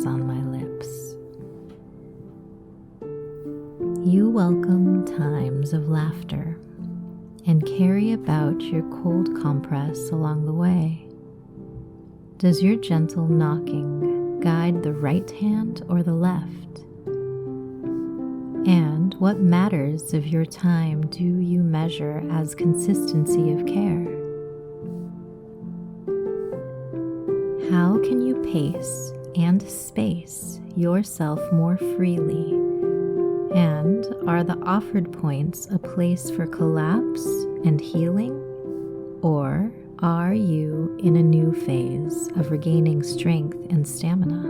is on my lips. You welcome times of laughter and carry about your cold compress along the way. Does your gentle knocking guide the right hand or the left? And what matters of your time do you measure as consistency of care? How can you pace and space yourself more freely? And are the offered points a place for collapse and healing? Or are you in a new phase of regaining strength and stamina?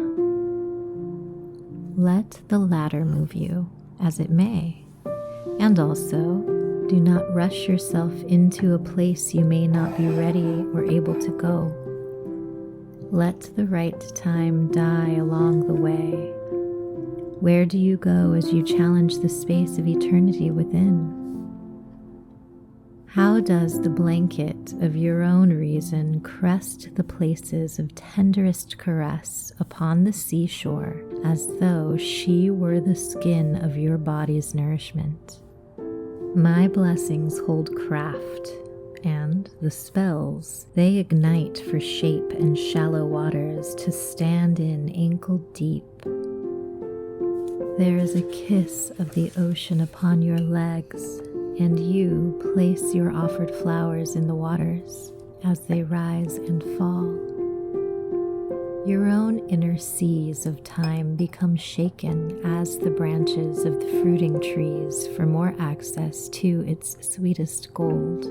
Let the latter move you as it may, and also do not rush yourself into a place you may not be ready or able to go. Let the right time die along the way. Where do you go as you challenge the space of eternity within? How does the blanket of your own reason crest the places of tenderest caress upon the seashore as though she were the skin of your body's nourishment? My blessings hold craft, and the spells they ignite for shape and shallow waters to stand in ankle deep. There is a kiss of the ocean upon your legs, and you place your offered flowers in the waters as they rise and fall. Your own inner seas of time become shaken as the branches of the fruiting trees for more access to its sweetest gold.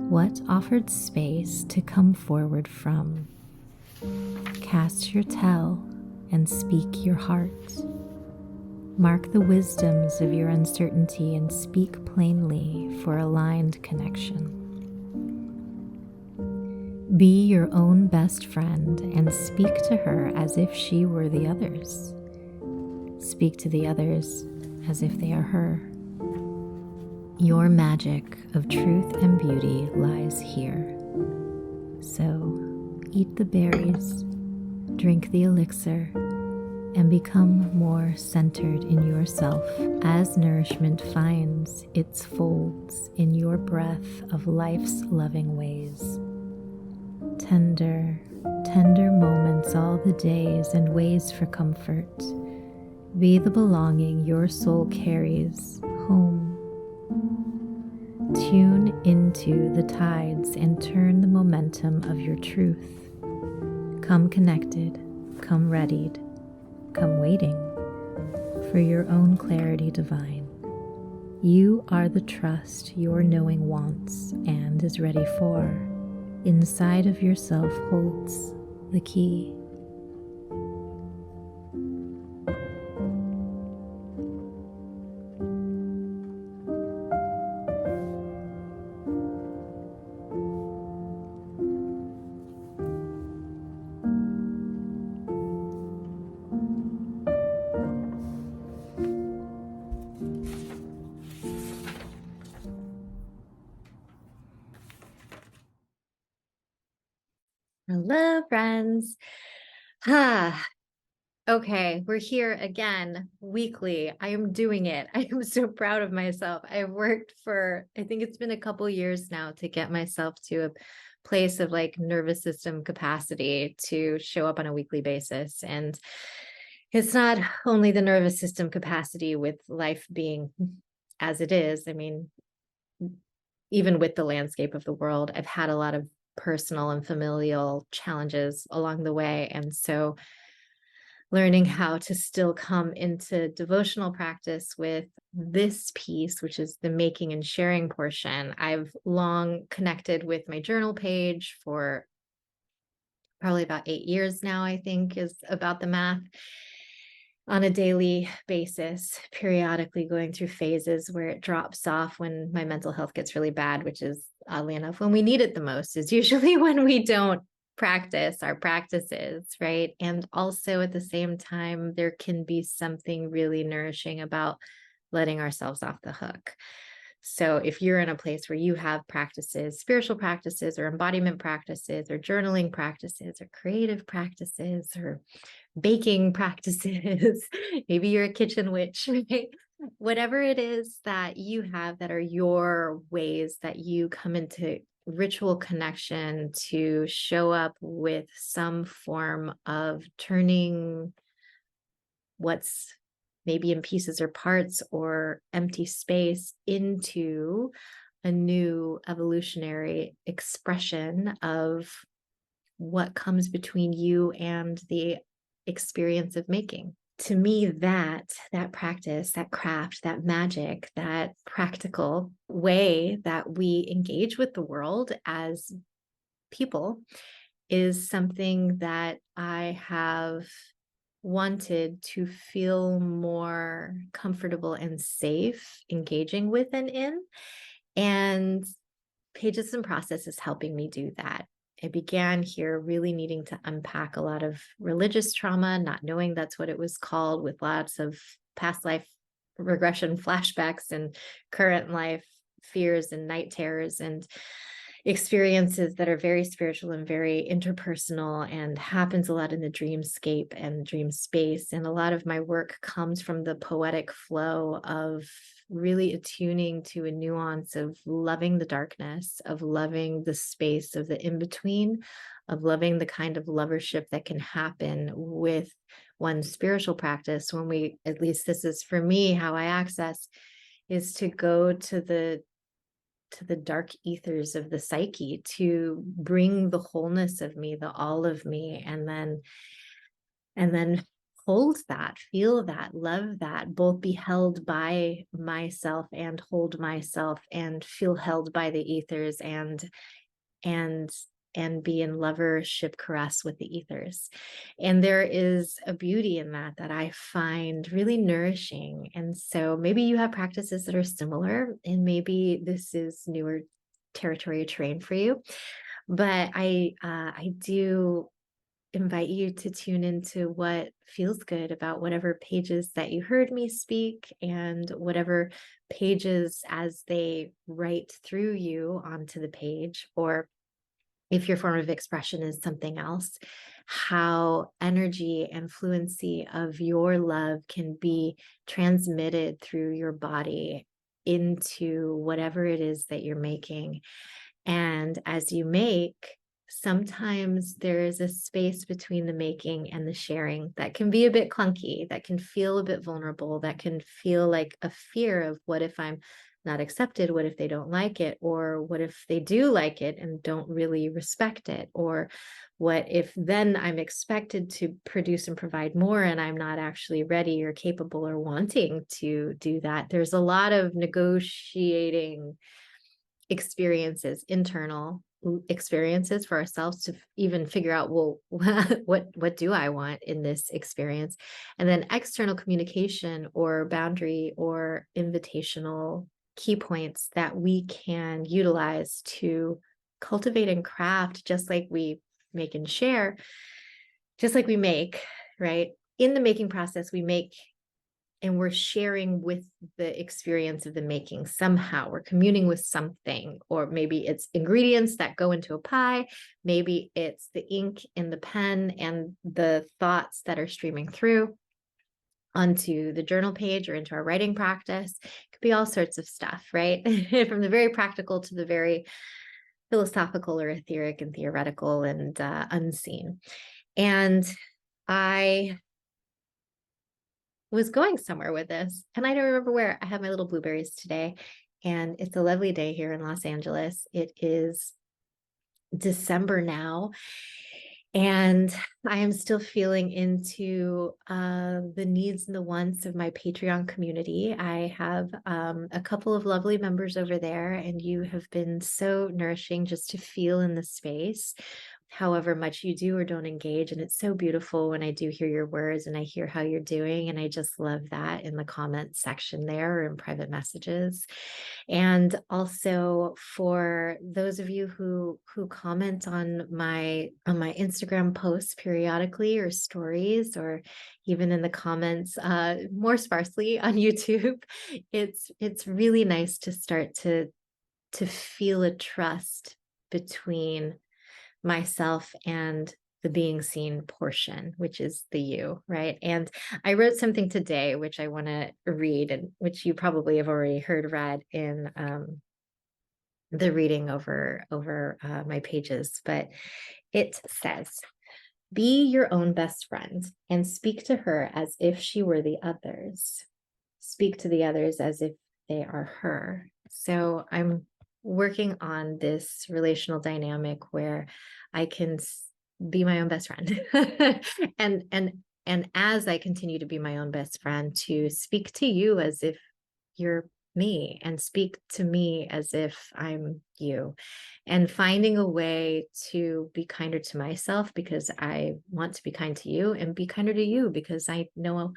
What offered space to come forward from? Cast your tell and speak your heart. Mark the wisdoms of your uncertainty and speak plainly for aligned connection. Be your own best friend and speak to her as if she were the others. Speak to the others as if they are her. Your magic of truth and beauty lies here. So, eat the berries, drink the elixir, and become more centered in yourself as nourishment finds its folds in your breath of life's loving ways. Tender, tender moments all the days and ways for comfort. Be the belonging your soul carries home. Tune into the tides and turn the momentum of your truth. Come connected, come readied, come waiting for your own clarity divine. You are the trust your knowing wants and is ready for. Inside of yourself holds the key. Hello, friends. Okay, we're here again weekly. I am doing it. I am so proud of myself. I've worked for, I think it's been a couple years now to get myself to a place of like nervous system capacity to show up on a weekly basis. And it's not only the nervous system capacity with life being as it is. I mean, even with the landscape of the world, I've had a lot of personal and familial challenges along the way. And so learning how to still come into devotional practice with this piece, which is the making and sharing portion. I've long connected with my journal page for probably about 8 years now, I think is about the math, on a daily basis, periodically going through phases where it drops off when my mental health gets really bad, which is oddly enough, when we need it the most, is usually when we don't practice our practices, right? And also at the same time, there can be something really nourishing about letting ourselves off the hook. So if you're in a place where you have practices, spiritual practices or embodiment practices or journaling practices or creative practices or baking practices, maybe you're a kitchen witch, right? Whatever it is that you have that are your ways that you come into ritual connection to show up with some form of turning what's maybe in pieces or parts or empty space into a new evolutionary expression of what comes between you and the experience of making. To me, that practice, that craft, that magic, that practical way that we engage with the world as people is something that I have wanted to feel more comfortable and safe engaging with and in. And Pages and Process is helping me do that. I began here really needing to unpack a lot of religious trauma, not knowing that's what it was called, with lots of past life regression flashbacks and current life fears and night terrors and experiences that are very spiritual and very interpersonal and happens a lot in the dreamscape and dream space. And a lot of my work comes from the poetic flow of really attuning to a nuance of loving the darkness, of loving the space of the in-between, of loving the kind of lovership that can happen with one's spiritual practice when we, at least this is for me, how I access, is to go to the dark ethers of the psyche to bring the wholeness of me, the all of me, and then hold that, feel that, love that, both be held by myself and hold myself and feel held by the ethers and and be in lovership caress with the ethers. And there is a beauty in that that I find really nourishing. And so maybe you have practices that are similar, and maybe this is newer territory or terrain for you. But I do invite you to tune into what feels good about whatever pages that you heard me speak and whatever pages as they write through you onto the page, or if your form of expression is something else, how energy and fluency of your love can be transmitted through your body into whatever it is that you're making. And as you make, sometimes there is a space between the making and the sharing that can be a bit clunky, that can feel a bit vulnerable, that can feel like a fear of what if I'm not accepted? What if they don't like it? Or what if they do like it and don't really respect it? Or what if then I'm expected to produce and provide more and I'm not actually ready or capable or wanting to do that? There's a lot of negotiating experiences, internal experiences for ourselves to even figure out, well, what do I want in this experience? And then external communication or boundary or invitational key points that we can utilize to cultivate and craft, just like we make and share, just like we make, right? In the making process, we make and we're sharing with the experience of the making somehow. We're communing with something, or maybe it's ingredients that go into a pie. Maybe it's the ink in the pen and the thoughts that are streaming through onto the journal page or into our writing practice. It could be all sorts of stuff, right? From the very practical to the very philosophical or etheric and theoretical and unseen. And I was going somewhere with this, and I don't remember where. I have my little blueberries today, and it's a lovely day here in Los Angeles. It is December now, and I am still feeling into the needs and the wants of my Patreon community. I have a couple of lovely members over there, and you have been so nourishing just to feel in the space. however much you do or don't engage. And it's so beautiful when I do hear your words and I hear how you're doing. And I just love that in the comments section there or in private messages. And also for those of you who comment on my Instagram posts periodically or stories, or even in the comments more sparsely on YouTube, it's really nice to start to feel a trust between myself and the being seen portion, which is the you, right? And I wrote something today, which I want to read, and which you probably have already heard read in the reading over my pages. But it says, "Be your own best friend and speak to her as if she were the others. Speak to the others as if they are her." So I'm working on this relational dynamic where I can be my own best friend. And as I continue to be my own best friend, to speak to you as if you're me, and speak to me as if I'm you, and finding a way to be kinder to myself because I want to be kind to you, and be kinder to you because I know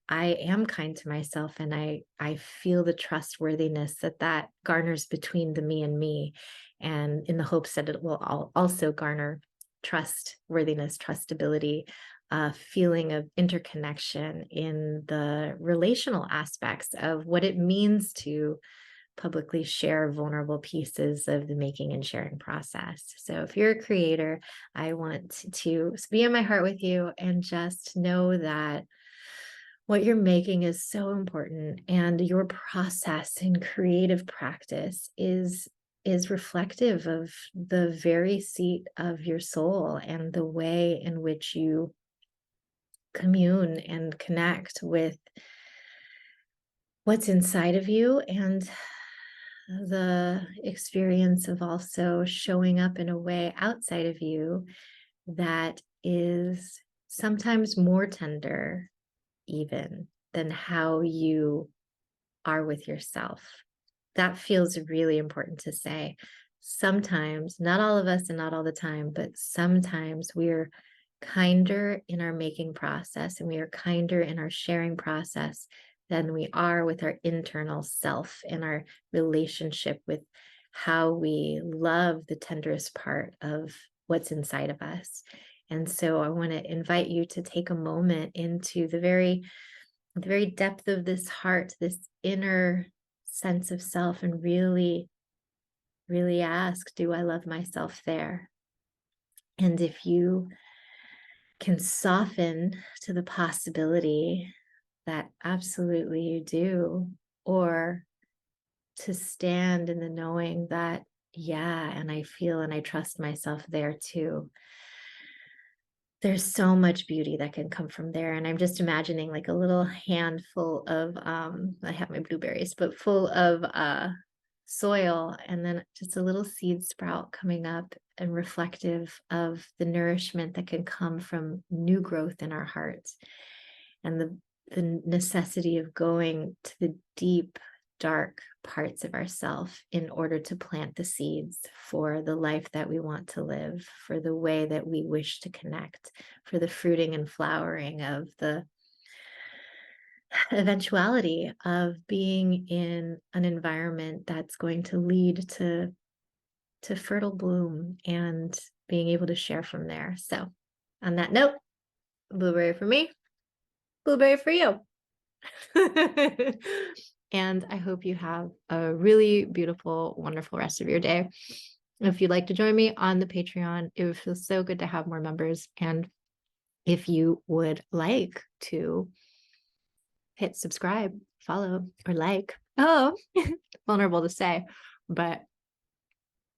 I am kind to myself, and I feel the trustworthiness that garners between the me and me, and in the hopes that it will also garner trustworthiness, trustability, a feeling of interconnection in the relational aspects of what it means to publicly share vulnerable pieces of the making and sharing process. So if you're a creator, I want to be in my heart with you, and just know that what you're making is so important, and your process and creative practice is reflective of the very seat of your soul and the way in which you commune and connect with what's inside of you, and the experience of also showing up in a way outside of you that is sometimes more tender even than how you are with yourself. That feels really important to say. Sometimes, not all of us and not all the time, but sometimes we're kinder in our making process, and we are kinder in our sharing process than we are with our internal self and our relationship with how we love the tenderest part of what's inside of us. And so I want to invite you to take a moment into the very depth of this heart, this inner sense of self, and really, really ask, do I love myself there? And if you can soften to the possibility that absolutely you do, or to stand in the knowing that, yeah, and I feel and I trust myself there too. There's so much beauty that can come from there. And I'm just imagining like a little handful of I have my blueberries, but full of soil, and then just a little seed sprout coming up, and reflective of the nourishment that can come from new growth in our hearts, and the necessity of going to the deep dark parts of ourself in order to plant the seeds for the life that we want to live, for the way that we wish to connect, for the fruiting and flowering of the eventuality of being in an environment that's going to lead to fertile bloom, and being able to share from there. So on that note, blueberry for me, blueberry for you. And I hope you have a really beautiful, wonderful rest of your day. If you'd like to join me on the Patreon, it would feel so good to have more members. And if you would like to hit subscribe, follow, or like, vulnerable to say, but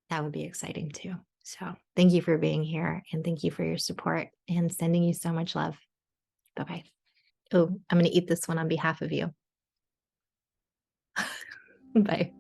that would be exciting too. So thank you for being here, and thank you for your support, and sending you so much love. Bye-bye. Oh, I'm going to eat this one on behalf of you. Bye.